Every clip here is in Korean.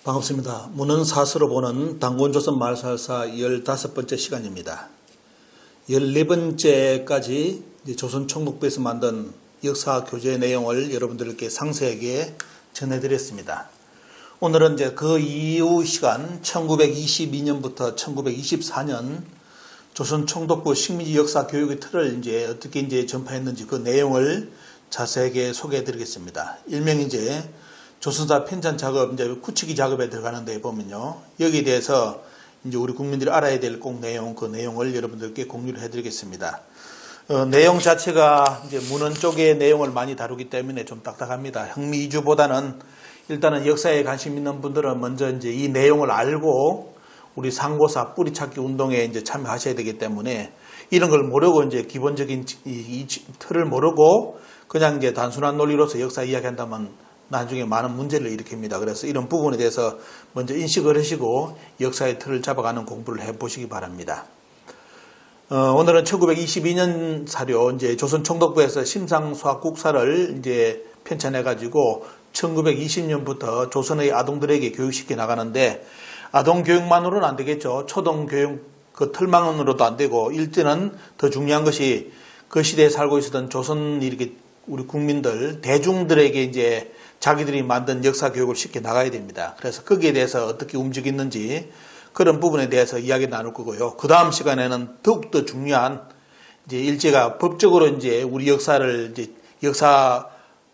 반갑습니다. 문헌사서로 보는 단곤조선 말살사 15번째 시간입니다. 14번째까지 조선 총독부에서 만든 역사 교재 내용을 여러분들께 상세하게 전해드렸습니다. 오늘은 이제 그 이후 시간 1922년부터 1924년 조선 총독부 식민지 역사 교육의 틀을 어떻게 전파했는지 그 내용을 자세하게 소개해 드리겠습니다. 일명 조선사 편찬 작업, 굳히기 작업에 들어가는 데 보면요. 여기에 대해서 우리 국민들이 알아야 될 꼭 내용, 그 내용을 여러분들께 공유를 해 드리겠습니다. 내용 자체가 문헌 쪽의 내용을 많이 다루기 때문에 좀 딱딱합니다. 흥미 위주보다는 일단은 역사에 관심 있는 분들은 먼저 이 내용을 알고 우리 상고사 뿌리찾기 운동에 참여하셔야 되기 때문에 이런 걸 모르고 기본적인 이 틀을 모르고 그냥 단순한 논리로서 역사 이야기한다면 나중에 많은 문제를 일으킵니다. 그래서 이런 부분에 대해서 먼저 인식을 하시고 역사의 틀을 잡아가는 공부를 해보시기 바랍니다. 오늘은 1922년 사료 조선 총독부에서 심상수학국사를 편찬해가지고 1920년부터 조선의 아동들에게 교육시켜 나가는데 아동 교육만으로는 안 되겠죠. 초등 교육 그 틀만으로도 안 되고 일제는 더 중요한 것이 그 시대에 살고 있었던 조선 우리 국민들 대중들에게 자기들이 만든 역사 교육을 시켜 나가야 됩니다. 그래서 거기에 대해서 어떻게 움직이는지 그런 부분에 대해서 이야기 나눌 거고요. 그 다음 시간에는 더욱더 중요한 일제가 법적으로 우리 역사를 역사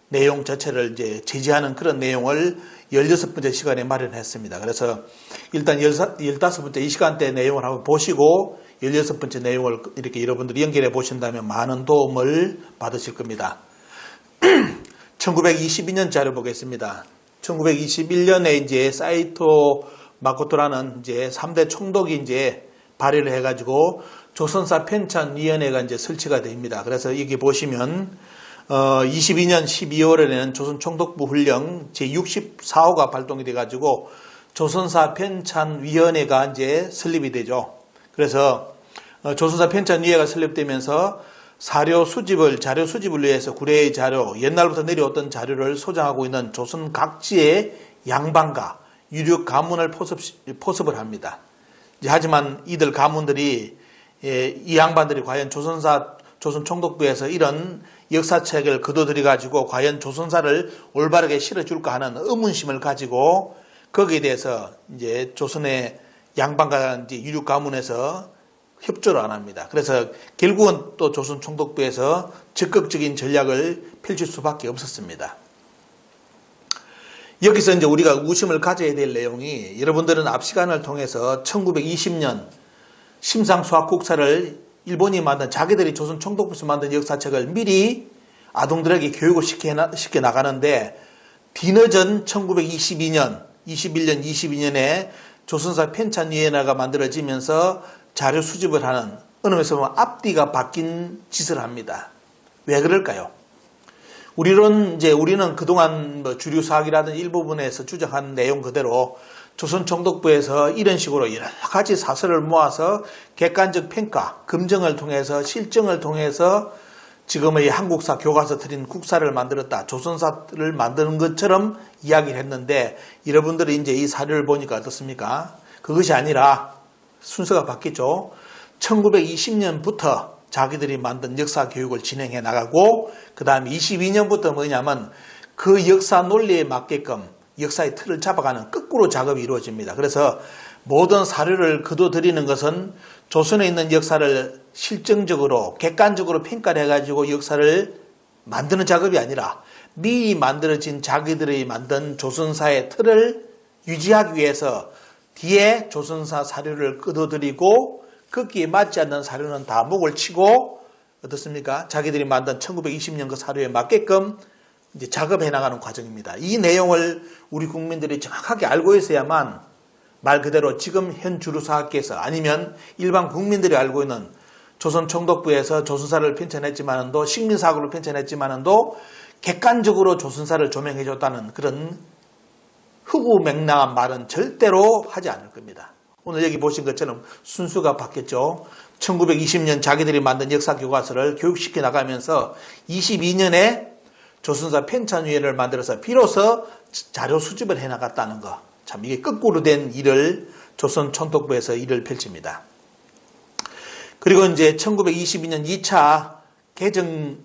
내용 자체를 제지하는 그런 내용을 16번째 시간에 마련했습니다. 그래서 일단 15번째 이 시간대 내용을 한번 보시고 16번째 내용을 이렇게 여러분들이 연결해 보신다면 많은 도움을 받으실 겁니다. 1922년 자료 보겠습니다. 1921년에 사이토 마코토라는 3대 총독이 발의를 해가지고 조선사 편찬위원회가 설치가 됩니다. 그래서 여기 보시면 22년 12월에는 조선 총독부 훈령 제64호가 발동이 돼가지고 조선사 편찬위원회가 설립이 되죠. 그래서 조선사 편찬위원회가 설립되면서 자료 수집을 위해서 구례의 자료, 옛날부터 내려왔던 자료를 소장하고 있는 조선 각지의 양반가, 유력 가문을 포섭을 합니다. 하지만 이들 가문들이 이 양반들이 과연 조선 총독부에서 이런 역사책을 거둬들여가지고 과연 조선사를 올바르게 실어줄까 하는 의문심을 가지고 거기에 대해서 조선의 양반가 유력 가문에서 협조를 안 합니다. 그래서 결국은 또 조선 총독부에서 적극적인 전략을 펼칠 수밖에 없었습니다. 여기서 우리가 의심을 가져야 될 내용이 여러분들은 앞 시간을 통해서 1920년 심상수학국사를 일본이 만든 자기들이 조선 총독부에서 만든 역사책을 미리 아동들에게 교육을 시켜 나가는데 뒤늦은 1922년, 22년에 조선사 편찬위원회가 만들어지면서 자료 수집을 하는 어느 면에서 보면 앞뒤가 바뀐 짓을 합니다. 왜 그럴까요? 우리는 그동안 주류 사학이라든 일부분에서 주장한 내용 그대로 조선 총독부에서 이런 식으로 여러 가지 사설을 모아서 객관적 평가, 검증을 통해서 실증을 통해서 지금의 한국사 교과서 틀인 국사를 만들었다. 조선사를 만드는 것처럼 이야기를 했는데 여러분들이 이 사료를 보니까 어떻습니까? 그것이 아니라 순서가 바뀌죠. 1920년부터 자기들이 만든 역사 교육을 진행해 나가고 그 다음에 22년부터 뭐냐면 그 역사 논리에 맞게끔 역사의 틀을 잡아가는 거꾸로 작업이 이루어집니다. 그래서 모든 사료를 거둬들이는 것은 조선에 있는 역사를 실증적으로 객관적으로 평가를 해가지고 역사를 만드는 작업이 아니라 미리 만들어진 자기들이 만든 조선사의 틀을 유지하기 위해서 뒤에 조선사 사료를 거둬들이고 거기에 맞지 않는 사료는 다 목을 치고 어떻습니까? 자기들이 만든 1920년 그 사료에 맞게끔 작업해 나가는 과정입니다. 이 내용을 우리 국민들이 정확하게 알고 있어야만 말 그대로 지금 현 주류사학계에서 아니면 일반 국민들이 알고 있는 조선 총독부에서 조선사를 편찬했지만도 식민사학으로 편찬했지만도 객관적으로 조선사를 조명해 줬다는 그런 허구맹랑한 말은 절대로 하지 않을 겁니다. 오늘 여기 보신 것처럼 순수가 바뀌었죠. 1920년 자기들이 만든 역사 교과서를 교육시켜 나가면서 22년에 조선사 편찬위원회를 만들어서 비로소 자료 수집을 해나갔다는 거. 참 이게 거꾸로 된 일을 조선 총독부에서 일을 펼칩니다. 그리고 이제 1922년 2차 개정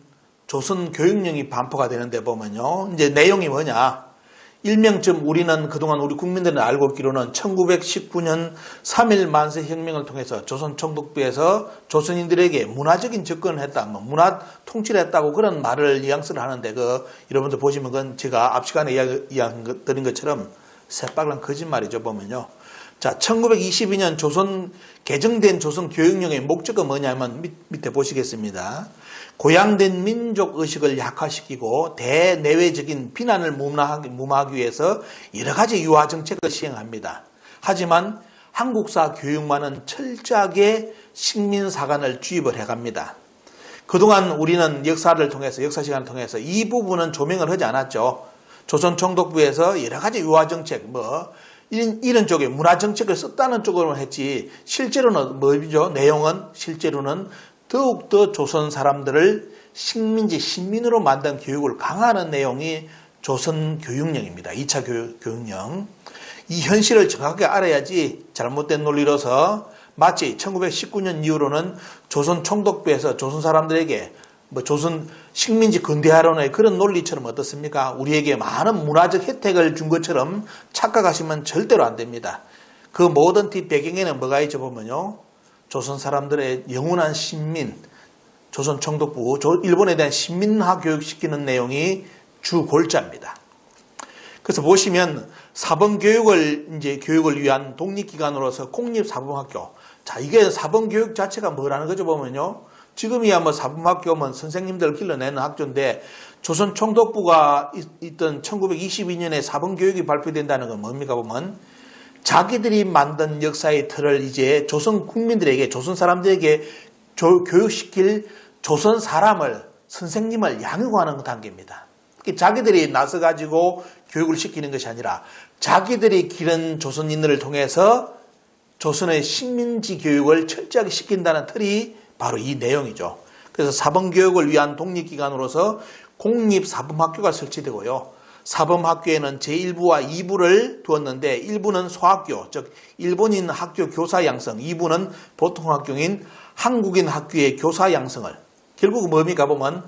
조선 교육령이 반포가 되는데 보면요. 이제 내용이 뭐냐. 일명쯤 우리는 그동안 우리 국민들은 알고 있기로는 1919년 3.1 만세혁명을 통해서 조선 총독부에서 조선인들에게 문화적인 접근을 했다, 문화 통치를 했다고 그런 말을 뉘앙스를 하는데 여러분들 보시면 그건 제가 앞 시간에 이야기 드린 것처럼 새빨간 거짓말이죠, 보면요. 자, 1922년 개정된 조선 교육령의 목적은 뭐냐면 밑에 보시겠습니다. 고양된 민족의식을 약화시키고 대내외적인 비난을 무마하기 위해서 여러 가지 유화 정책을 시행합니다. 하지만 한국사 교육만은 철저하게 식민사관을 주입을 해갑니다. 그동안 우리는 역사 시간을 통해서 이 부분은 조명을 하지 않았죠. 조선 총독부에서 여러 가지 유화 정책, 이런 쪽에 문화 정책을 썼다는 쪽으로는 했지, 실제로는 뭐죠? 내용은 실제로는 더욱더 조선 사람들을 식민지 신민으로 만든 교육을 강화하는 내용이 조선 교육령입니다. 2차 교육령. 이 현실을 정확하게 알아야지 잘못된 논리로서 마치 1919년 이후로는 조선 총독부에서 조선 사람들에게 조선 식민지 근대화론의 그런 논리처럼 어떻습니까? 우리에게 많은 문화적 혜택을 준 것처럼 착각하시면 절대로 안 됩니다. 그 모든 뒷 배경에는 뭐가 있죠 보면요. 조선 사람들의 영원한 신민, 조선 총독부, 일본에 대한 신민화 교육시키는 내용이 주 골자입니다. 그래서 보시면 교육을 위한 독립기관으로서 공립사범학교. 자, 이게 사범교육 자체가 뭐라는 거죠 보면요. 지금이야 사범학교면 선생님들을 길러내는 학교인데 조선 총독부가 있던 1922년에 사범교육이 발표된다는 건 뭡니까 보면 자기들이 만든 역사의 틀을 이제 조선 국민들에게, 조선 사람들에게 교육시킬 조선 선생님을 양육하는 단계입니다. 자기들이 나서가지고 교육을 시키는 것이 아니라 자기들이 기른 조선인들을 통해서 조선의 식민지 교육을 철저하게 시킨다는 틀이 바로 이 내용이죠. 그래서 사범교육을 위한 독립기관으로서 공립사범학교가 설치되고요. 사범학교에는 제1부와 2부를 두었는데 1부는 소학교, 즉 일본인 학교 교사 양성, 2부는 보통 학교인 한국인 학교의 교사 양성을, 결국 뭡니까 보면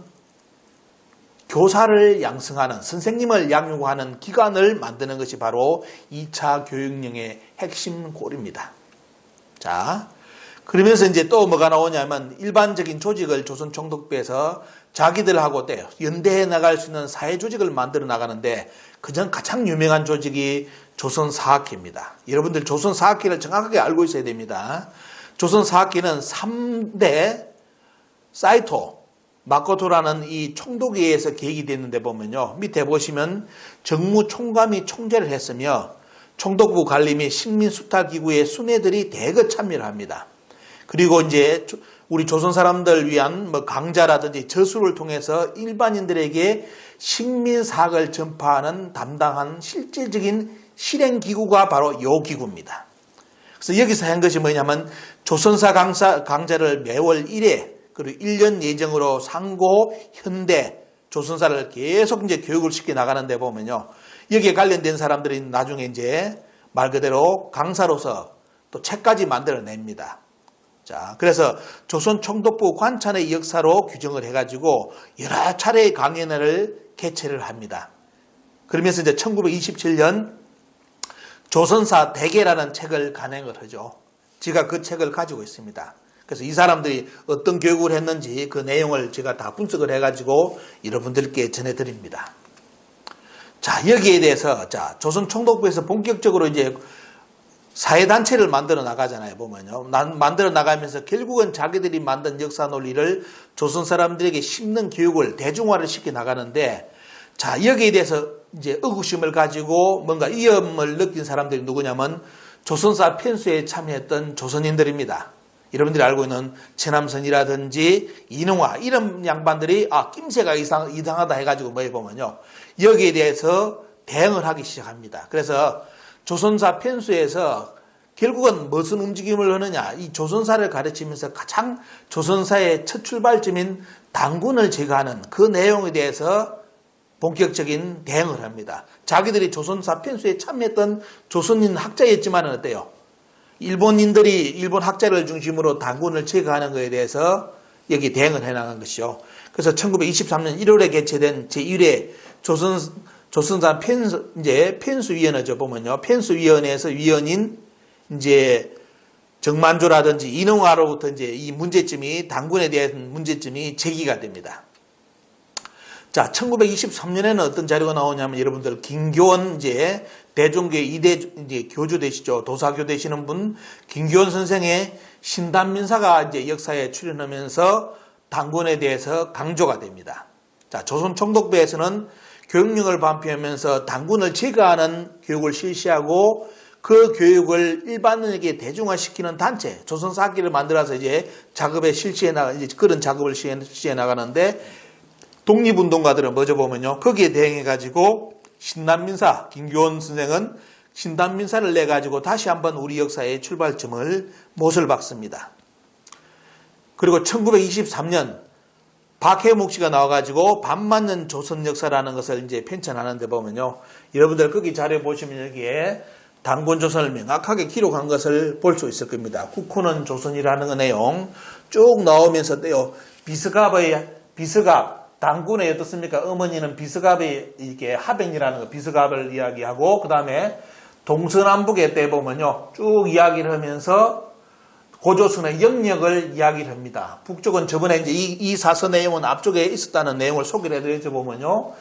교사를 양성하는, 선생님을 양육하는 기관을 만드는 것이 바로 2차 교육령의 핵심 골입니다. 자, 그러면서 이제 또 뭐가 나오냐면 일반적인 조직을 조선 총독부에서 자기들하고 연대해 나갈 수 있는 사회 조직을 만들어 나가는데 그중 가장 유명한 조직이 조선사학회입니다. 여러분들 조선사학회를 정확하게 알고 있어야 됩니다. 조선사학회는 3대 사이토 마코토라는 이 총독에 의해서 계획이 됐는데 보면요. 밑에 보시면 정무총감이 총재를 했으며 총독부 관리 및 식민수탈기구의 순회들이 대거 참여를 합니다. 그리고 이제 우리 조선 사람들 위한 강좌라든지 저수를 통해서 일반인들에게 식민사학을 전파하는 담당한 실질적인 실행기구가 바로 이 기구입니다. 그래서 여기서 한 것이 뭐냐면 조선사 강좌를 매월 1회 그리고 1년 예정으로 상고, 현대, 조선사를 계속 이제 교육을 시켜 나가는데 보면요. 여기에 관련된 사람들이 나중에 이제 말 그대로 강사로서 또 책까지 만들어냅니다. 자, 그래서 조선 총독부 관찬의 역사로 규정을 해가지고 여러 차례의 강연회를 개최를 합니다. 그러면서 이제 1927년 조선사 대계라는 책을 간행을 하죠. 제가 그 책을 가지고 있습니다. 그래서 이 사람들이 어떤 교육을 했는지 그 내용을 제가 다 분석을 해가지고 여러분들께 전해드립니다. 자, 여기에 대해서 조선 총독부에서 본격적으로 이제 사회단체를 만들어 나가잖아요, 보면요. 만들어 나가면서 결국은 자기들이 만든 역사 논리를 조선 사람들에게 심는 교육을 대중화를 시켜 나가는데, 자, 여기에 대해서 이제 의구심을 가지고 뭔가 위험을 느낀 사람들이 누구냐면 조선사 편수에 참여했던 조선인들입니다. 여러분들이 알고 있는 최남선이라든지 이능화 이런 양반들이 낌새가 이상하다 해가지고 뭐 해보면요. 여기에 대해서 대응을 하기 시작합니다. 그래서 조선사 편수에서 결국은 무슨 움직임을 하느냐. 이 조선사를 가르치면서 가장 조선사의 첫 출발점인 당군을 제거하는 그 내용에 대해서 본격적인 대응을 합니다. 자기들이 조선사 편수에 참여했던 조선인 학자였지만 어때요? 일본인들이 일본 학자를 중심으로 당군을 제거하는 것에 대해서 여기 대응을 해나간 것이죠. 그래서 1923년 1월에 개최된 제1회 조선사 편수위원회죠. 보면요. 편수위원회에서 위원인 이제 정만조라든지 이능화로부터 이제 이 문제점이 당군에 대한 문제점이 제기가 됩니다. 자, 1923년에는 어떤 자료가 나오냐면 여러분들 김교원 이제 대종교회 2대 이제 교주 되시죠. 도사교 되시는 분 김교원 선생의 신단민사가 이제 역사에 출연하면서 당군에 대해서 강조가 됩니다. 자, 조선 총독부에서는 교육령을 발표하면서 당군을 제거하는 교육을 실시하고 그 교육을 일반인에게 대중화시키는 단체, 조선사학기를 만들어서 이제 작업에 실시해 나가, 이제 그런 작업을 실시해 나가는데 독립운동가들은 먼저 보면요. 거기에 대응해가지고 신단민사, 김교원 선생은 신단민사를 내가지고 다시 한번 우리 역사의 출발점을 못을 박습니다. 그리고 1923년 박해묵 씨가 나와가지고 반만년 조선 역사라는 것을 이제 편찬하는데 보면요. 여러분들 거기 자료 보시면 여기에 당군 조선을 명확하게 기록한 것을 볼 수 있을 겁니다. 국호는 조선이라는 그 내용 쭉 나오면서 때요. 비스갑, 당군의 어떻습니까? 어머니는 비스갑의 이게 하백이라는 거, 비스갑을 이야기하고, 그 다음에 동서남북의 때 보면요. 쭉 이야기를 하면서 고조선의 영역을 이야기를 합니다. 북쪽은 저번에 이제 이 사서 내용은 앞쪽에 있었다는 내용을 소개를 해드려서 보면요.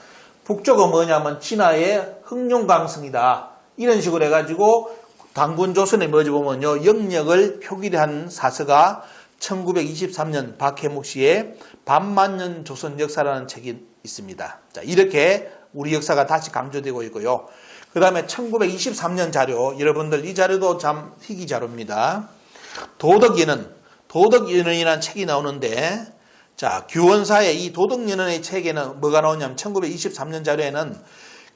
북쪽은 뭐냐면 진화의 흑룡강성이다. 이런 식으로 해가지고 당군 조선에 뭐지 보면요. 영역을 표기를 한 사서가 1923년 박해묵 씨의 반만년 조선 역사라는 책이 있습니다. 자, 이렇게 우리 역사가 다시 강조되고 있고요. 그 다음에 1923년 자료, 여러분들 이 자료도 참 희귀 자료입니다. 도덕연언이라는 책이 나오는데, 자, 규원사의 이 도덕연언의 책에는 뭐가 나오냐면 1923년 자료에는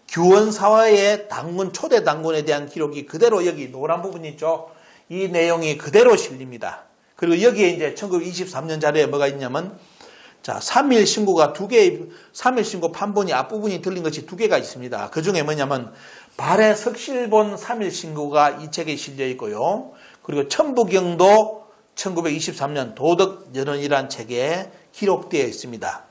규원사와의 당군, 초대 당군에 대한 기록이 그대로 여기 노란 부분 있죠. 이 내용이 그대로 실립니다. 그리고 여기에 이제 1923년 자료에 뭐가 있냐면, 자, 3일 신고가 3일 신고 판본이 앞부분이 틀린 것이 2개가 있습니다. 그 중에 뭐냐면, 발해 석실본 3일 신고가 이 책에 실려 있고요. 그리고 천부경도 1923년 도덕연언이라는 책에 기록되어 있습니다.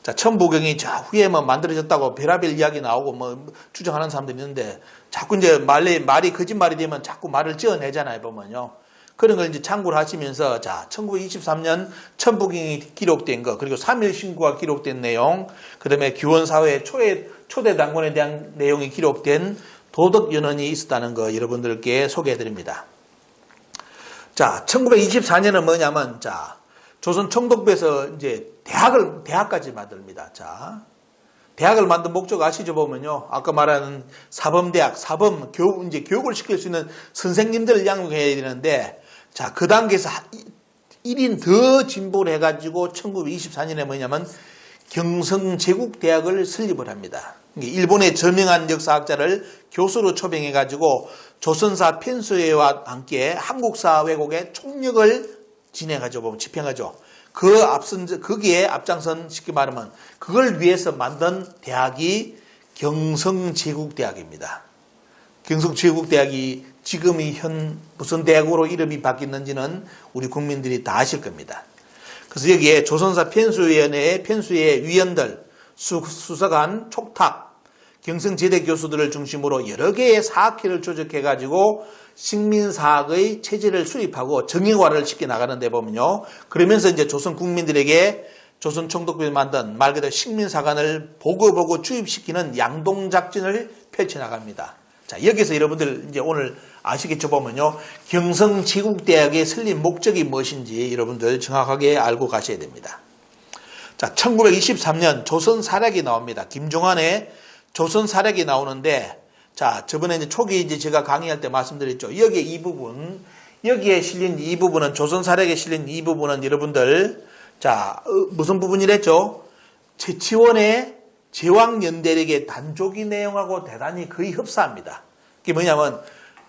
자, 천부경이 후에 뭐 만들어졌다고 별의별 이야기 나오고 뭐 주장하는 사람들이 있는데 자꾸 이제 말이 거짓말이 되면 자꾸 말을 지어내잖아요, 보면요. 그런 걸 이제 참고를 하시면서 자, 1923년 천부경이 기록된 거, 그리고 3일 신고가 기록된 내용, 그다음에 규원사회 초대 당군에 대한 내용이 기록된 도덕연언이 있었다는 거 여러분들께 소개해 드립니다. 자, 1924년은 뭐냐면, 자, 조선 총독부에서 이제 대학까지 만듭니다. 자, 대학을 만든 목적 아시죠? 보면요. 아까 말하는 사범대학, 이제 교육을 시킬 수 있는 선생님들을 양육해야 되는데, 자, 그 단계에서 1인 더 진보를 해가지고 1924년에 뭐냐면, 경성제국대학을 설립을 합니다. 일본의 저명한 역사학자를 교수로 초빙해가지고 조선사 편수회와 함께 한국사 왜곡의 총력을 진행하죠. 집행하죠. 거기에 앞장선 쉽게 말하면 그걸 위해서 만든 대학이 경성제국대학입니다. 경성제국대학이 지금이 무슨 대학으로 이름이 바뀌었는지는 우리 국민들이 다 아실 겁니다. 그래서 여기에 조선사 편수위원회의 편수의 위원들, 수사관, 촉탁, 경성제대 교수들을 중심으로 여러 개의 사학회를 조직해가지고 식민사학의 체제를 수립하고 정형화를 시켜 나가는데 보면요. 그러면서 이제 조선 국민들에게 조선 총독부에 만든 말 그대로 식민사관을 보고 주입시키는 양동작전을 펼쳐나갑니다. 자, 여기서 여러분들 이제 오늘 아시겠죠? 보면요. 경성제국대학의 설립 목적이 무엇인지 여러분들 정확하게 알고 가셔야 됩니다. 자, 1923년 조선사략이 나옵니다. 김종환의 조선사략이 나오는데, 자, 저번에 이제 초기 이제 제가 강의할 때 말씀드렸죠. 여기에 실린 이 부분은, 조선사략에 실린 이 부분은 여러분들, 자, 무슨 부분이랬죠? 최치원의 제왕연대력의 단조기 내용하고 대단히 거의 흡사합니다. 그게 뭐냐면,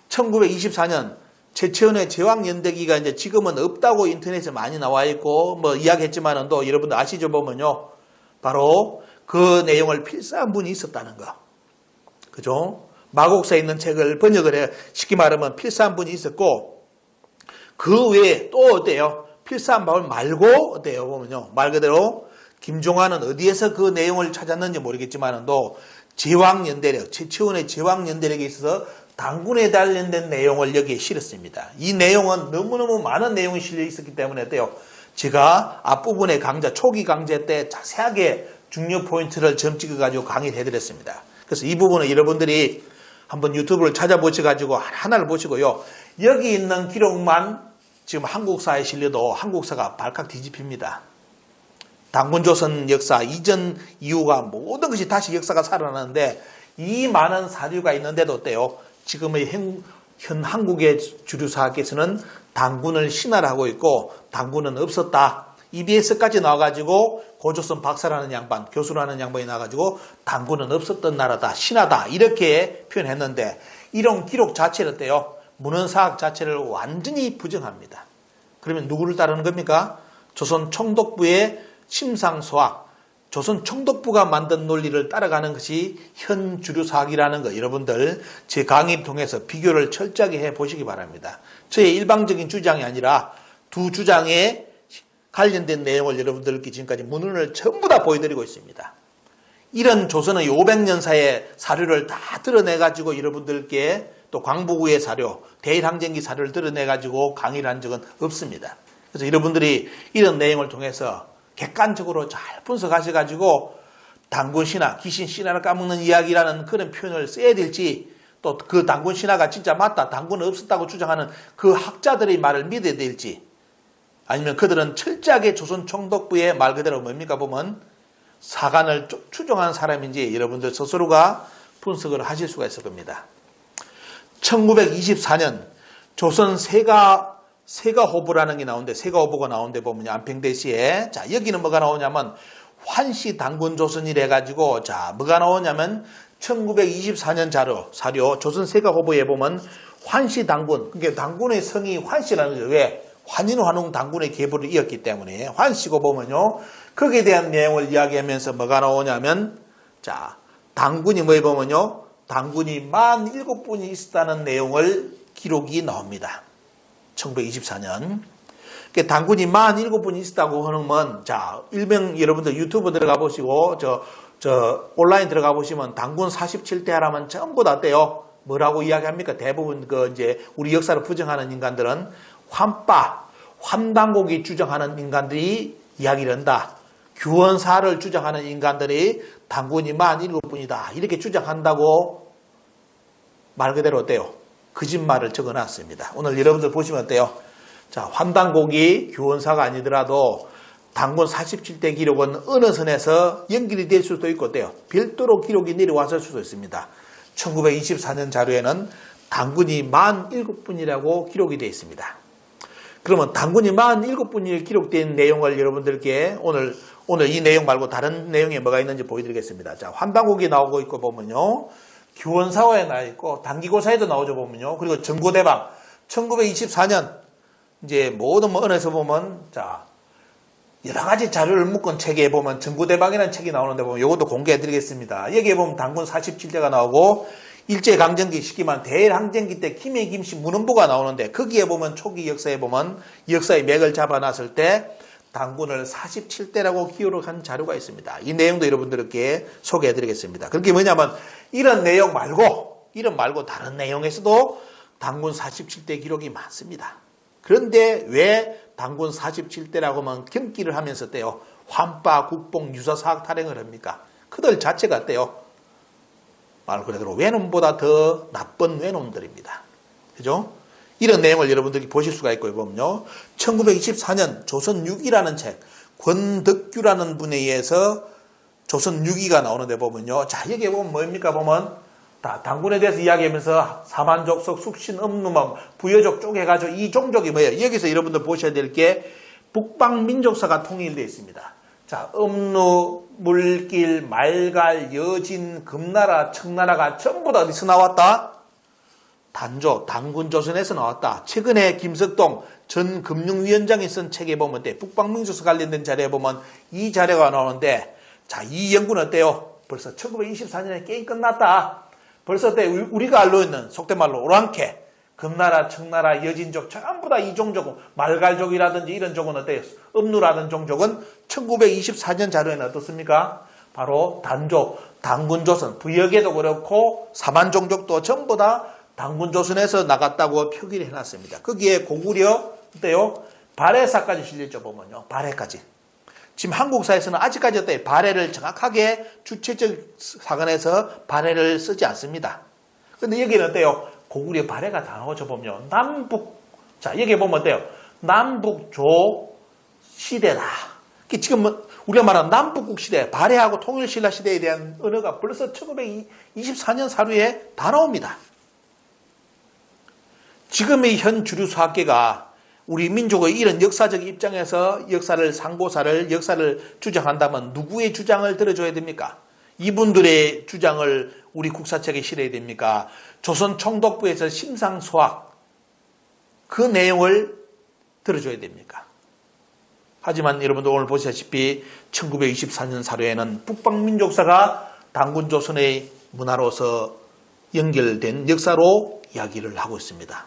1924년 최치원의 제왕연대기가 이제 지금은 없다고 인터넷에 많이 나와 있고, 뭐 이야기했지만은 또 여러분들 아시죠? 보면요. 바로 그 내용을 필사한 분이 있었다는 거. 그죠? 마곡사에 있는 책을 번역을 해, 쉽게 말하면 필사한 분이 있었고, 그 외에 또 어때요? 필사한 바울 말고 어때요? 보면요. 말 그대로 김종환은 어디에서 그 내용을 찾았는지 모르겠지만도 제왕연대력, 최치원의 제왕연대력에 있어서 당군에 관련된 내용을 여기에 실었습니다. 이 내용은 너무너무 많은 내용이 실려 있었기 때문에 어때요? 제가 앞부분의 강좌, 초기 강좌 때 자세하게 중요 포인트를 점 찍어가지고 강의를 해드렸습니다. 그래서 이 부분은 여러분들이 한번 유튜브를 찾아보셔가지고 하나를 보시고요. 여기 있는 기록만 지금 한국사에 실려도 한국사가 발칵 뒤집힙니다. 당군조선 역사 이전 이후가 모든 것이 다시 역사가 살아나는데 이 많은 사료가 있는데도 어때요? 지금의 현 한국의 주류사학에서는 당군을 신화하고 있고 당군은 없었다. EBS까지 나와가지고 고조선 박사라는 양반, 교수라는 양반이 나와가지고 당군은 없었던 나라다, 신화다 이렇게 표현했는데 이런 기록 자체를 어때요? 문헌사학 자체를 완전히 부정합니다. 그러면 누구를 따르는 겁니까? 조선 총독부의 심상소학, 조선 총독부가 만든 논리를 따라가는 것이 현 주류사학이라는 거 여러분들 제 강의를 통해서 비교를 철저하게 해보시기 바랍니다. 저의 일방적인 주장이 아니라 두 주장에 관련된 내용을 여러분들께 지금까지 문헌을 전부 다 보여드리고 있습니다. 이런 조선의 500년사의 사료를 다 드러내가지고 여러분들께 또 광복우의 사료, 대일항쟁기 사료를 드러내가지고 강의를 한 적은 없습니다. 그래서 여러분들이 이런 내용을 통해서 객관적으로 잘 분석하셔가지고 당군신화, 귀신신화를 까먹는 이야기라는 그런 표현을 써야 될지 또 그 당군신화가 진짜 맞다, 당군은 없었다고 주장하는 그 학자들의 말을 믿어야 될지 아니면 그들은 철저하게 조선 총독부의 말 그대로 뭡니까 보면 사관을 추종한 사람인지 여러분들 스스로가 분석을 하실 수가 있을 겁니다. 1924년 조선 세가호보라는 게 나오는데 세가호보가 나오는데 보면 안평대시에 자 여기는 뭐가 나오냐면 환시 당군조선이래 가지고 자 뭐가 나오냐면 1924년 사료 조선 세가호보에 보면 환시 당군 그러니까 당군의 성이 환시라는 거죠. 왜? 환인환웅 당군의 계보를 이었기 때문에 환시고 보면요. 거기에 대한 내용을 이야기하면서 뭐가 나오냐면 자 당군이 뭐에 보면요. 당군이 47분이 있었다는 내용을 기록이 나옵니다. 1924년. 그러니까 당군이 47분이 있었다고 하는 건 자 일명 여러분들 유튜브 들어가 보시고 저 온라인 들어가 보시면 당군 47대 하라면 전부 다 떼요. 뭐라고 이야기합니까? 대부분 그 이제 우리 역사를 부정하는 인간들은 환당국이 주장하는 인간들이 이야기를 한다. 규원사를 주장하는 인간들이 당군이 47분이다. 이렇게 주장한다고 말 그대로 어때요? 거짓말을 적어놨습니다. 오늘 여러분들 보시면 어때요? 자, 환당국이 규원사가 아니더라도 당군 47대 기록은 어느 선에서 연결이 될 수도 있고 어때요? 별도로 기록이 내려왔을 수도 있습니다. 1924년 자료에는 당군이 47분이라고 기록이 되어 있습니다. 그러면 당군이 47분이 기록된 내용을 여러분들께 오늘 이 내용 말고 다른 내용에 뭐가 있는지 보여드리겠습니다. 자, 환당국이 나오고 있고 보면요. 규원사화에 나와 있고 단기고사에도 나오죠 보면요. 그리고 정고대방 1924년 이제 모든 언어에서 보면 자 여러 가지 자료를 묶은 책에 보면 정고대방이라는 책이 나오는데 보면 이것도 공개해드리겠습니다. 여기에 보면 당군 47대가 나오고 일제강점기 시기만 대일항쟁기 때 김해 김씨 문헌부가 나오는데 거기에 보면 초기 역사에 보면 역사의 맥을 잡아놨을 때 당군을 47대라고 기록한 자료가 있습니다. 이 내용도 여러분들께 소개해드리겠습니다. 그게 뭐냐면 이런 내용 말고 다른 내용에서도 당군 47대 기록이 많습니다. 그런데 왜 당군 47대라고 하면 경기를 하면서 떼요. 환빠, 국봉, 유사사학 타령을 합니까? 그들 자체가 떼요. 말 그대로 외놈보다 더 나쁜 외놈들입니다. 그죠? 이런 내용을 여러분들이 보실 수가 있고요. 보면요. 1924년 조선 6기라는 책, 권덕규라는 분에 의해서 조선 6기가 나오는데 보면요. 자, 여기에 보면 뭡니까? 보면 다 당군에 대해서 이야기하면서 사만족석, 숙신, 음누만, 부여족 쪽 해가지고 이 종족이 뭐예요? 여기서 여러분들 보셔야 될 게 북방민족사가 통일되어 있습니다. 자, 음누, 물길, 말갈, 여진, 금나라, 청나라가 전부 다 어디서 나왔다? 단조, 당군조선에서 나왔다. 최근에 김석동 전 금융위원장이 쓴 책에 보면 북방민족사 관련된 자료에 보면 이 자료가 나오는데 자, 이 연구는 어때요? 벌써 1924년에 게임 끝났다. 벌써 때 우리가 알고 있는 속된 말로 오랑캐, 금나라, 청나라, 여진족 전부 다 이 종족은 말갈족이라든지 이런 족은 어때요? 음누라는 종족은 1924년 자료에는 어떻습니까? 바로 단족, 단군조선, 부역에도 그렇고 사만종족도 전부 다 단군조선에서 나갔다고 표기를 해놨습니다. 거기에 고구려 어때요? 발해사까지 실렸죠 보면요. 발해까지. 지금 한국사에서는 아직까지 어때요? 발해를 정확하게 주체적 사건에서 발해를 쓰지 않습니다. 근데 여기는 어때요? 고구려 발해가 다 나오죠 보면 남북. 자 여기 보면 어때요? 남북조 시대다. 지금 우리가 말하는 남북국 시대, 발해하고 통일신라 시대에 대한 언어가 벌써 1924년 사료에 다 나옵니다. 지금의 현 주류 수학계가 우리 민족의 이런 역사적 입장에서 역사를 상고사를 역사를 주장한다면 누구의 주장을 들어줘야 됩니까? 이분들의 주장을 우리 국사책에 실어야 됩니까? 조선 총독부에서 심상수학 그 내용을 들어줘야 됩니까? 하지만 여러분들 오늘 보시다시피 1924년 사료에는 북방민족사가 단군조선의 문화로서 연결된 역사로 이야기를 하고 있습니다.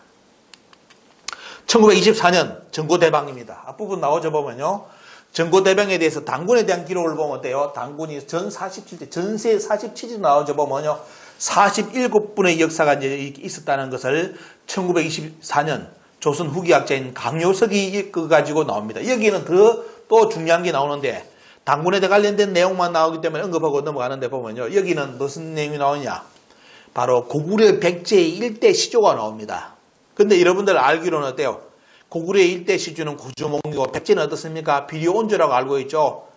1924년 전고대방입니다. 앞부분 나오죠 보면요. 전고대방에 대해서 단군에 대한 기록을 보면 어때요? 단군이 전 47대, 전세 47지 나오죠 보면요. 47분의 역사가 이제 있었다는 것을 1924년 조선 후기학자인 강요석이 가지고 나옵니다. 여기는 또 중요한 게 나오는데 단군에 관련된 내용만 나오기 때문에 언급하고 넘어가는데 보면요. 여기는 무슨 내용이 나오냐? 바로 고구려 백제의 일대 시조가 나옵니다. 근데 여러분들 알기로는 어때요? 고구려의 일대 시조는 고주몽이고 백제는 어떻습니까? 비료온조라고 알고 있죠?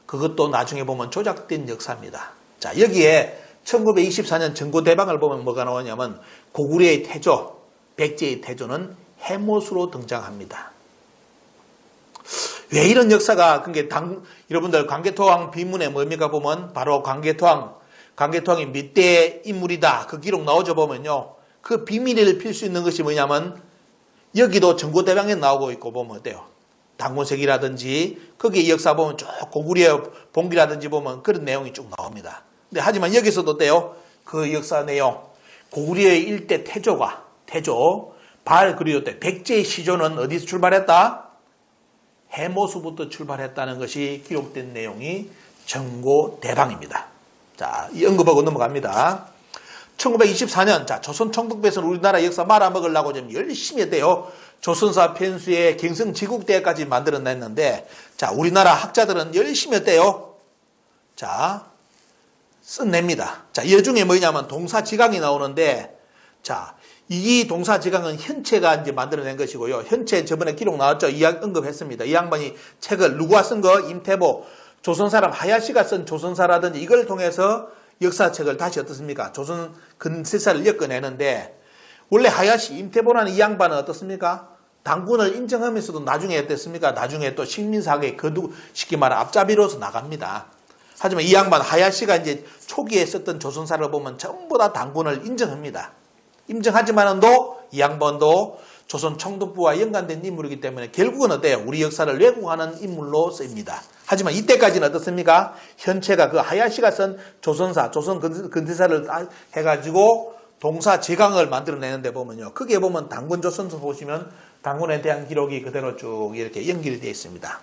그것도 나중에 보면 조작된 역사입니다. 자, 여기에 1924년 전고대방을 보면 뭐가 나오냐면 고구려의 태조, 백제의 태조는 해못으로 등장합니다. 왜 이런 역사가, 여러분들 광개토왕 비문에 뭡니까 보면 바로 광개토왕이 밑대 인물이다. 그 기록 나오죠 보면요. 그 비밀을 필 수 있는 것이 뭐냐면 여기도 전고대방에 나오고 있고 보면 어때요? 단군색이라든지 거기에 역사 보면 쭉 고구려 봉기라든지 보면 그런 내용이 쭉 나옵니다. 근데 하지만 여기서도 어때요? 그 역사 내용, 고구려의 일대 태조, 그리고 백제의 시조는 어디서 출발했다? 해모수부터 출발했다는 것이 기록된 내용이 전고대방입니다. 자, 이 언급하고 넘어갑니다. 1924년, 자, 조선 총독부에서는 우리나라 역사 말아먹으려고 좀 열심히 했대요. 조선사 편수에 경성지국대까지 만들어냈는데, 자, 우리나라 학자들은 열심히 했대요. 자, 써냅니다. 자, 이 중에 뭐냐면 동사지강이 나오는데, 자, 이 동사지강은 현채가 이제 만들어낸 것이고요. 현채 저번에 기록 나왔죠. 언급했습니다. 이 양반이 책을 누구가 쓴 거? 임태보. 조선 사람 하야시가 쓴 조선사라든지 이걸 통해서 역사책을 다시 어떻습니까? 조선 근세사를 엮어내는데 원래 하야시 임태보라는 이 양반은 어떻습니까? 단군을 인정하면서도 나중에 어땠습니까? 나중에 또 식민사학의 쉽게 말해 앞잡이로서 나갑니다. 하지만 이 양반 하야시가 이제 초기에 썼던 조선사를 보면 전부 다 단군을 인정합니다. 인정하지만도 이 양반도 조선 총독부와 연관된 인물이기 때문에 결국은 어때요? 우리 역사를 왜곡하는 인물로 쓰입니다. 하지만 이때까지는 어떻습니까? 현채가 그 하야시가 쓴 조선사, 조선 근대사를 해가지고 동사제강을 만들어내는데 보면요. 거기에 보면 단군조선서 보시면 단군에 대한 기록이 그대로 쭉 이렇게 연결이 되어 있습니다.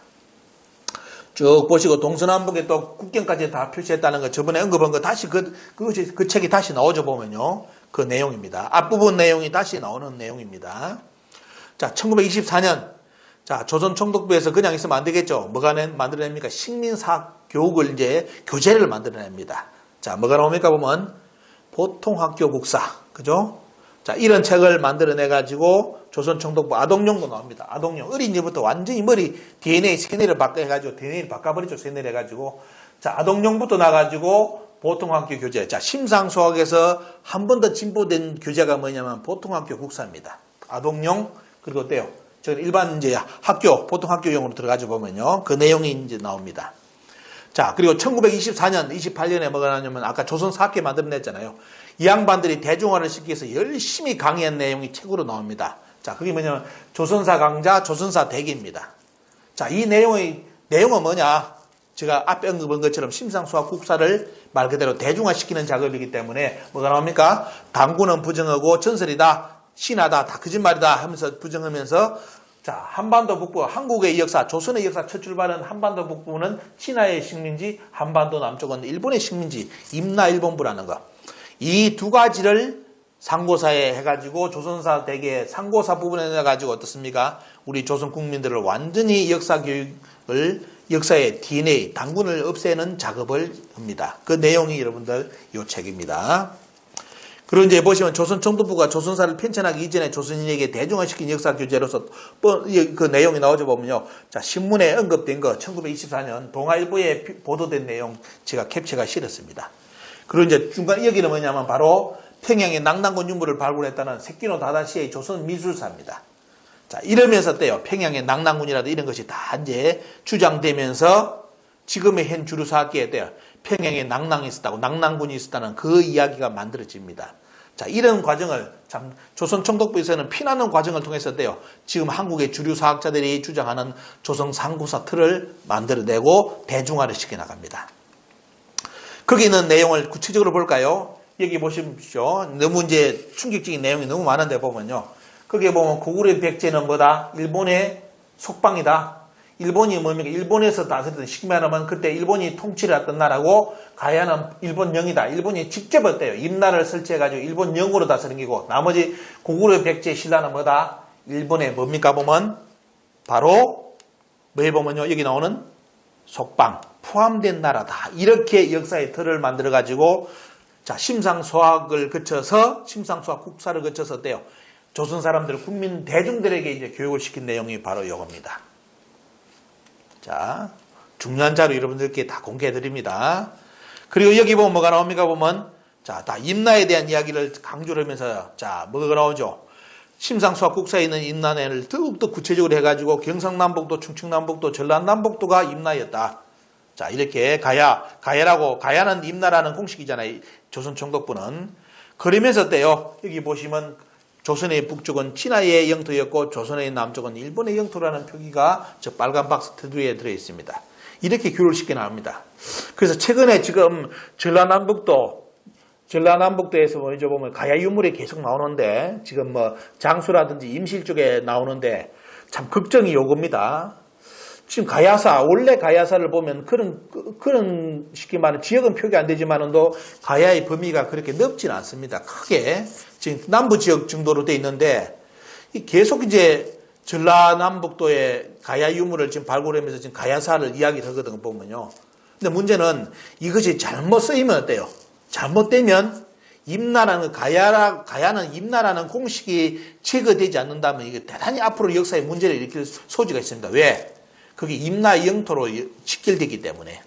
쭉 보시고 동서남북에 또 국경까지 다 표시했다는 거 저번에 언급한 거 다시 그 책이 다시 나오죠 보면요. 그 내용입니다. 앞부분 내용이 다시 나오는 내용입니다. 자, 1924년. 자, 조선 총독부에서 그냥 있으면 안 되겠죠. 뭐가 만들어냅니까? 식민사학 교육을 이제 교재를 만들어냅니다. 자, 뭐가 나옵니까 보면 보통학교 국사. 그죠? 자, 이런 책을 만들어내가지고 조선 총독부 아동용도 나옵니다. 아동용. 어린이부터 완전히 머리 DNA 세뇌를 바꿔가지고 DNA를 바꿔버리죠. 세뇌를 해가지고. 자, 아동용부터 나가지고 보통학교 교재. 자, 심상수학에서 한 번 더 진보된 교재가 뭐냐면 보통학교 국사입니다. 아동용, 그리고 어때요? 저는 일반 이제 학교, 보통학교용으로 들어가져 보면요. 그 내용이 이제 나옵니다. 자, 그리고 1924년, 28년에 뭐가 나냐면 아까 조선사학회 만들어냈잖아요. 이 양반들이 대중화를 시키기 위해서 열심히 강의한 내용이 책으로 나옵니다. 자, 그게 뭐냐면 조선사 강좌, 조선사 대기입니다. 자, 이 내용은 뭐냐? 제가 앞에 언급한 것처럼 심상수와 국사를 말 그대로 대중화시키는 작업이기 때문에 뭐가 나옵니까? 당군은 부정하고 전설이다, 신하다, 다 거짓말이다 하면서 부정하면서 자, 한반도 북부, 한국의 역사, 조선의 역사 첫 출발은 한반도 북부는 신하의 식민지, 한반도 남쪽은 일본의 식민지, 임나일본부라는 거. 이 두 가지를 상고사에 해가지고 조선사 대개 상고사 부분에 해가지고 어떻습니까? 우리 조선 국민들을 완전히 역사 교육을 역사의 DNA, 당군을 없애는 작업을 합니다. 그 내용이 여러분들 이 책입니다. 그리고 이제 보시면 조선 총독부가 조선사를 편찬하기 이전에 조선인에게 대중화시킨 역사 교재로서 그 내용이 나오죠 보면요. 자, 신문에 언급된 거 1924년 동아일보에 보도된 내용 제가 캡처가 실었습니다. 그리고 이제 중간 여기는 뭐냐면 바로 평양의 낙랑군 유물을 발굴했다는 세키노 다다시의 조선 미술사입니다. 자, 이러면서 때요. 평양의 낙랑군이라도 이런 것이 다 이제 주장되면서 지금의 현 주류사학계에 때요. 평양에 낙랑이 있었다고, 낙랑군이 있었다는 그 이야기가 만들어집니다. 자, 이런 과정을 참 조선 총독부에서는 피나는 과정을 통해서 때요. 지금 한국의 주류 사학자들이 주장하는 조선 상고사 틀을 만들어내고 대중화를 시켜나갑니다. 거기 있는 내용을 구체적으로 볼까요? 여기 보십시오. 너무 이제 충격적인 내용이 너무 많은데 보면요. 거기에 보면 고구려 백제는 뭐다? 일본의 속방이다. 일본이 뭡니까? 일본에서 다스리던 식민하면 그때 일본이 통치를 했던 나라고 가야는 일본령이다. 일본이 직접 어때요? 임나라를 설치해가지고 일본령으로 다스린 거고 나머지 고구려 백제 신라는 뭐다? 일본의 뭡니까 보면 바로 뭐에 보면요. 여기 나오는 속방 포함된 나라다. 이렇게 역사의 틀을 만들어가지고 자, 심상소학을 거쳐서 심상소학 국사를 거쳐서 어때요? 조선 사람들 국민 대중들에게 이제 교육을 시킨 내용이 바로 이겁니다. 자, 중요한 자료 여러분들께 다 공개해 드립니다. 그리고 여기 보면 뭐가 나옵니까 보면 자, 다 임나에 대한 이야기를 강조를 하면서 자, 뭐가 나오죠? 심상수학 국사에 있는 임나를 더욱더 구체적으로 해가지고 경상남북도, 충청남북도, 전라남북도가 임나였다. 자, 이렇게 가야는 임나라는 공식이잖아요. 조선 총독부는. 그러면서 어때요? 여기 보시면 조선의 북쪽은 친하의 영토였고 조선의 남쪽은 일본의 영토라는 표기가 저 빨간 박스 테두리에 들어있습니다. 이렇게 교류를 시켜 나옵니다. 그래서 최근에 지금 전라남북도에서 먼저 보면 가야 유물이 계속 나오는데 지금 뭐 장수라든지 임실 쪽에 나오는데 참 걱정이 요겁니다. 지금 원래 가야사를 보면 그런 쉽게 말하면 지역은 표기 안 되지만도 가야의 범위가 그렇게 넓지는 않습니다. 크게 지금 남부 지역 정도로 돼 있는데 계속 이제 전라남북도의 가야 유물을 지금 발굴하면서 지금 가야사를 이야기를 하거든요, 보면요. 근데 문제는 이것이 잘못 쓰이면 어때요? 잘못되면 가야는 임나라는 공식이 제거되지 않는다면 이게 대단히 앞으로 역사에 문제를 일으킬 소지가 있습니다. 왜? 그게 임나 영토로 직결되기 때문에.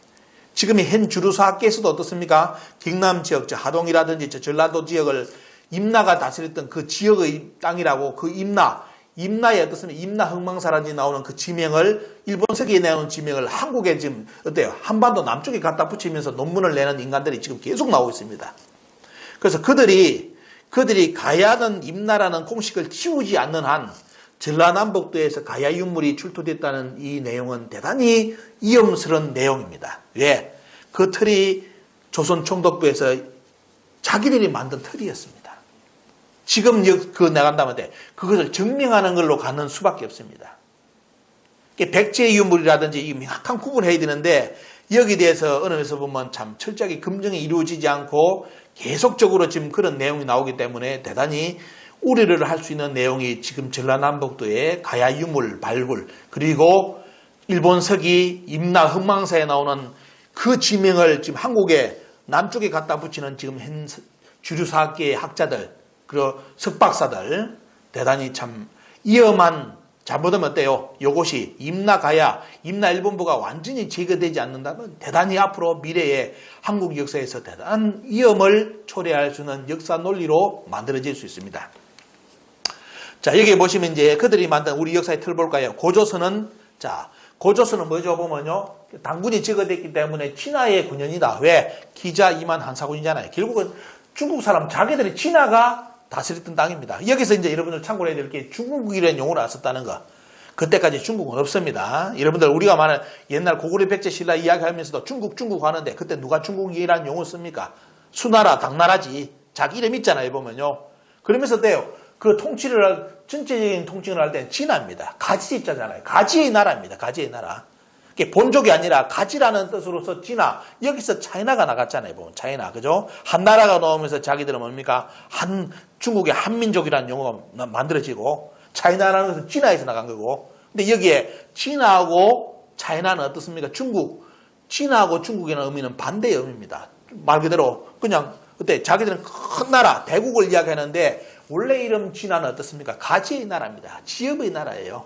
지금의 현 주류사학계에서도 어떻습니까? 경남 지역, 하동이라든지 전라도 지역을 임나가 다스렸던 그 지역의 땅이라고 그 임나에 어떻습니까? 임나 흥망사라든지 나오는 그 지명을 일본서기에 나오는 지명을 한국에 지금 어때요? 한반도 남쪽에 갖다 붙이면서 논문을 내는 인간들이 지금 계속 나오고 있습니다. 그래서 그들이 가야는 임나라는 공식을 지우지 않는 한 전라남북도에서 가야 유물이 출토됐다는 이 내용은 대단히 위험스러운 내용입니다. 왜? 그 틀이 조선 총독부에서 자기들이 만든 틀이었습니다. 지금 나간다면 그것을 증명하는 걸로 가는 수밖에 없습니다. 백제 유물이라든지 명확한 구분해야 되는데 여기에 대해서 어느 면에서 보면 참 철저하게 검증이 이루어지지 않고 계속적으로 지금 그런 내용이 나오기 때문에 대단히 우려를 할 수 있는 내용이 지금 전라남북도의 가야 유물 발굴 그리고 일본 서기 임나 흥망사에 나오는 그 지명을 지금 한국의 남쪽에 갖다 붙이는 지금 현 주류사학계의 학자들 그리고 석박사들 대단히 참 위험한 잘못하면 어때요? 이것이 임나 일본부가 완전히 제거되지 않는다면 대단히 앞으로 미래의 한국 역사에서 대단한 위험을 초래할 수 있는 역사 논리로 만들어질 수 있습니다. 자, 여기 보시면 이제 그들이 만든 우리 역사의 틀을 볼까요? 고조선은 뭐죠? 보면요. 당군이 제거됐기 때문에 친하의 군현이다. 왜? 기자 이만 한사군이잖아요. 결국은 중국 사람 자기들이 친하가 다스렸던 땅입니다. 여기서 이제 여러분들 참고를 해야 될 게 중국이라는 용어를 안 썼다는 거. 그때까지 중국은 없습니다. 여러분들 우리가 말하는 옛날 고구려 백제 신라 이야기하면서도 중국 하는데 그때 누가 중국이라는 용어 씁니까? 수나라, 당나라지. 자기 이름 있잖아요, 보면요. 그러면서 때요. 그 전체적인 통칭을 할 때는 진화입니다. 가지 있잖아요. 가지의 나라입니다. 가지의 나라. 본족이 아니라 가지라는 뜻으로서 진화. 여기서 차이나가 나갔잖아요. 보면 차이나, 그죠? 한 나라가 나오면서 자기들은 뭡니까? 중국의 한민족이라는 용어가 만들어지고 차이나라는 것은 진화에서 나간 거고. 근데 여기에 진화하고 차이나는 어떻습니까? 진화하고 중국이라는 의미는 반대의 의미입니다. 말 그대로 그냥 그때 자기들은 큰 나라, 대국을 이야기하는데 원래 이름 진화는 어떻습니까? 가지의 나라입니다. 지역의 나라예요.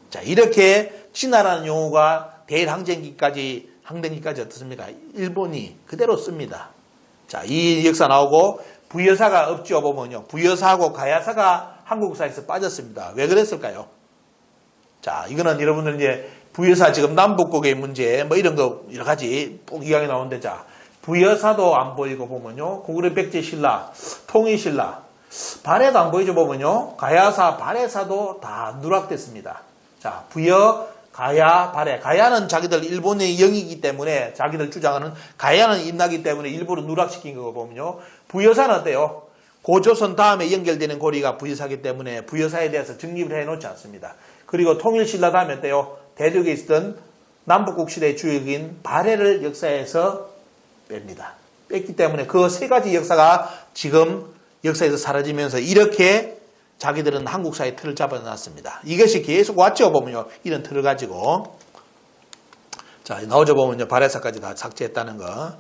자, 이렇게 진화라는 용어가 대일항쟁기까지 어떻습니까? 일본이 그대로 씁니다. 자, 이 역사 나오고 부여사가 없죠, 보면요. 부여사하고 가야사가 한국사에서 빠졌습니다. 왜 그랬을까요? 자, 이거는 여러분들 이제 부여사 지금 남북국의 문제 뭐 이런 거 여러 가지 꼭 이야기 나오는데, 자, 부여사도 안 보이고 보면요. 고구려 백제 신라, 통일 신라, 발해도 안 보이죠, 보면요. 가야사, 발해사도 다 누락됐습니다. 자, 부여, 가야, 발해. 가야는 자기들 일본의 영이기 때문에 자기들 주장하는 가야는 임나기 때문에 일부러 누락시킨 거 보면요. 부여사는 어때요? 고조선 다음에 연결되는 고리가 부여사기 때문에 부여사에 대해서 정립을 해놓지 않습니다. 그리고 통일신라 다음에 어때요? 대륙에 있었던 남북국 시대의 주역인 발해를 역사에서 뺍니다. 뺐기 때문에 그 세 가지 역사가 지금 역사에서 사라지면서 이렇게 자기들은 한국사의 틀을 잡아놨습니다. 이것이 계속 왔죠, 보면요. 이런 틀을 가지고. 자, 나오죠, 보면요. 발해사까지 다 삭제했다는 거.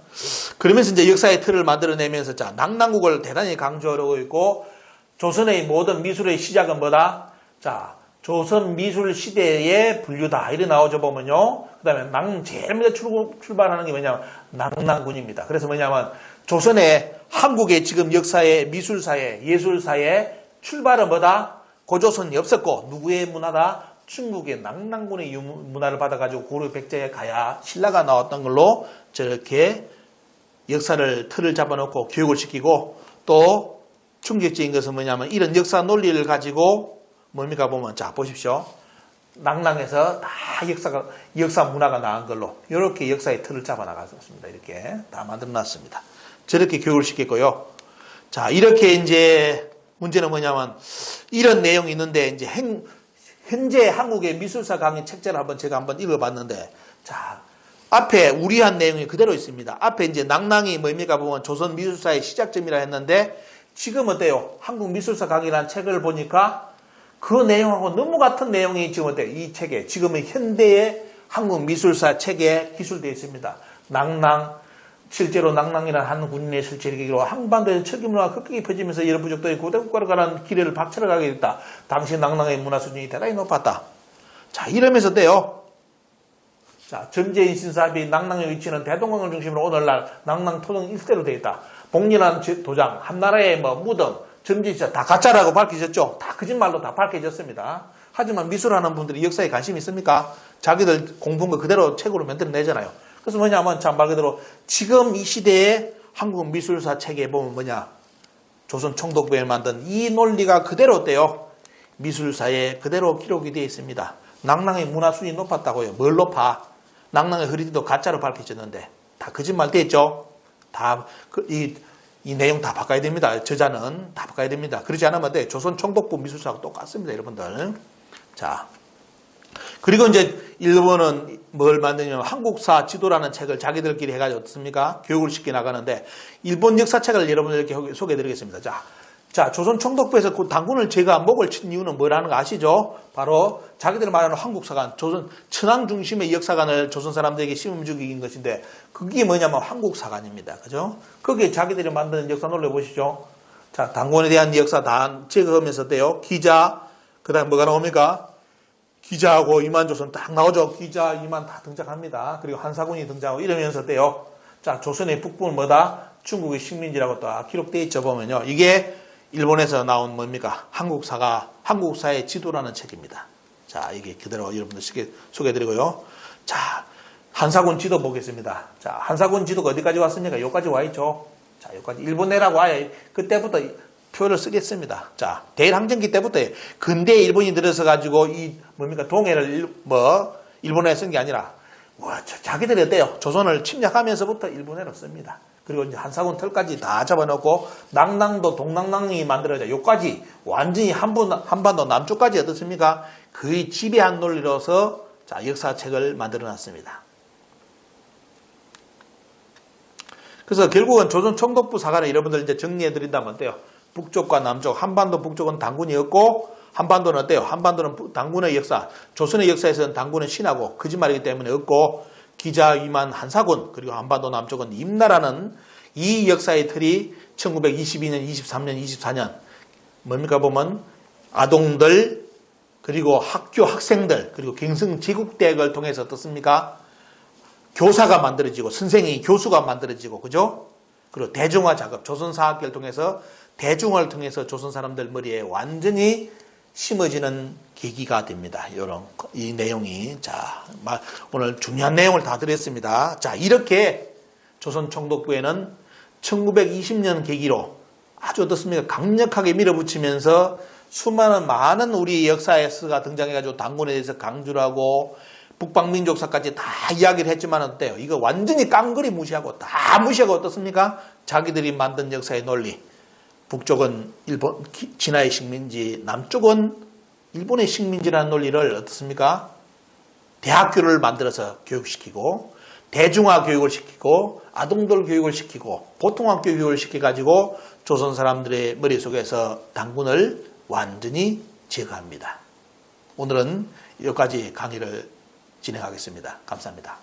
그러면서 이제 역사의 틀을 만들어내면서, 자, 낭낭국을 대단히 강조하고 있고, 조선의 모든 미술의 시작은 뭐다? 자, 조선 미술 시대의 분류다. 이래 나오죠, 보면요. 그 다음에 제일 먼저 출발하는 게 뭐냐면, 낭낭군입니다. 그래서 뭐냐면, 조선의 한국의 지금 역사의 미술사의, 예술사의 출발은 뭐다? 고조선이 없었고 누구의 문화다? 중국의 낭낭군의 문화를 받아가지고 고려 백제에 가야 신라가 나왔던 걸로 저렇게 역사를 틀을 잡아놓고 교육을 시키고, 또 충격적인 것은 뭐냐면 이런 역사 논리를 가지고 뭡니까 보면, 자 보십시오. 낭낭에서 다 역사 문화가 나온 걸로 이렇게 역사의 틀을 잡아 나갔습니다. 이렇게 다 만들어놨습니다. 저렇게 교육을 시켰고요. 자, 이렇게 이제 문제는 뭐냐면 이런 내용이 있는데 이제 현재 한국의 미술사 강의 책자를 제가 한번 읽어봤는데, 자, 앞에 우리한 내용이 그대로 있습니다. 앞에 이제 낭낭이 뭡니까 보면 조선 미술사의 시작점이라 했는데, 지금 어때요? 한국 미술사 강의라는 책을 보니까 그 내용하고 너무 같은 내용이 지금 어때요? 이 책에 지금의 현대의 한국 미술사 책에 기술되어 있습니다. 낭낭, 실제로 낭낭이라는 한 군인의 실체기로 한반도에서 철기 문화가 급격히 퍼지면서 여러 부족들이 고대 국가로 가는 길을 박차를 가게 됐다. 당시 낭낭의 문화 수준이 대단히 높았다. 자, 이러면서 때요. 자, 전제인 신사비 낭낭의 위치는 대동강을 중심으로 오늘날 낭낭 토동 일대로 되어 있다. 복리라는 도장, 한나라의 무덤, 점지지자 다 가짜라고 밝혀졌죠. 다 거짓말로 다 밝혀졌습니다. 하지만 미술하는 분들이 역사에 관심이 있습니까? 자기들 공부한 거 그대로 책으로 만들어내잖아요. 그래서 뭐냐면 참 말 그대로 지금 이 시대의 한국 미술사 책에 보면 뭐냐, 조선 총독부에 만든 이 논리가 그대로 어때요? 미술사에 그대로 기록이 되어 있습니다. 낭낭의 문화 수준이 높았다고요. 뭘 높아? 낭낭의 허리띠도 가짜로 밝혀졌는데 다 거짓말 됐죠. 다 이 내용 다 바꿔야 됩니다. 저자는 다 바꿔야 됩니다. 그러지 않으면 돼. 조선 총독부 미술사하고 똑같습니다, 여러분들. 자, 그리고 이제 일본은 뭘 만드냐면 한국사 지도라는 책을 자기들끼리 해가지고 어떻습니까? 교육을 시켜 나가는데, 일본 역사책을 여러분들께 소개해드리겠습니다. 자, 조선 총독부에서 그 당군을 제가 목을 친 이유는 뭐라는 거 아시죠? 바로 자기들 말하는 한국사관, 조선 천황 중심의 역사관을 조선 사람들에게 심어주긴 것인데, 그게 뭐냐면 한국사관입니다. 그죠? 거기에 자기들이 만드는 역사 논리 보시죠. 자, 당군에 대한 역사 다 제거하면서 때요. 기자, 그 다음에 뭐가 나옵니까? 기자하고 이만조선 딱 나오죠. 기자, 이만 다 등장합니다. 그리고 한사군이 등장하고 이러면서 때요. 자, 조선의 북부는 뭐다? 중국의 식민지라고 또 기록되어 있죠. 보면요. 이게 일본에서 나온 뭡니까? 한국사의 지도라는 책입니다. 자, 이게 그대로 여러분들 쉽게 소개해드리고요. 자, 한사군 지도 보겠습니다. 자, 한사군 지도가 어디까지 왔습니까? 여기까지 와 있죠. 자, 여기까지 일본 내라고 아예 그때부터 표를 쓰겠습니다. 자, 대일항전기 때부터 근대 일본이 들어서 가지고 동해를 일본에 쓴 게 아니라 자기들이 어때요? 조선을 침략하면서부터 일본해로 씁니다. 그리고 이제 한사군 털까지 다 잡아놓고 낙랑도 동낙랑이 만들어져 요까지 완전히 한반도 남쪽까지 어떻습니까? 거의 지배한 논리로서 자, 역사책을 만들어놨습니다. 그래서 결국은 조선 총독부 사관을 여러분들 이제 정리해드린다면 어때요? 북쪽과 남쪽, 한반도 북쪽은 당군이었고, 한반도는 어때요? 한반도는 당군의 역사, 조선의 역사에서는 당군은 신하고, 거짓말이기 때문에 없고, 기자위만 한사군, 그리고 한반도 남쪽은 임나라는 이 역사의 틀이 1922년, 23년, 24년, 뭡니까 보면, 아동들, 그리고 학생들, 그리고 경성제국대학을 통해서 어떻습니까? 교사가 만들어지고, 선생이 교수가 만들어지고, 그죠? 그리고 대중화 작업, 조선사학계를 통해서 대중화를 통해서 조선 사람들 머리에 완전히 심어지는 계기가 됩니다. 이 내용이. 자, 오늘 중요한 내용을 다 드렸습니다. 자, 이렇게 조선 총독부에는 1920년 계기로 아주 어떻습니까? 강력하게 밀어붙이면서 많은 우리 역사에서가 등장해가지고 당군에 대해서 강조를 하고 북방민족사까지 다 이야기를 했지만 어때요? 이거 완전히 깡그리 무시하고 다 무시하고 어떻습니까? 자기들이 만든 역사의 논리. 북쪽은 진화의 식민지, 남쪽은 일본의 식민지라는 논리를 어떻습니까? 대학교를 만들어서 교육시키고 대중화 교육을 시키고 아동들 교육을 시키고 보통학교 교육을 시켜가지고 조선 사람들의 머릿속에서 당군을 완전히 제거합니다. 오늘은 여기까지 강의를 진행하겠습니다. 감사합니다.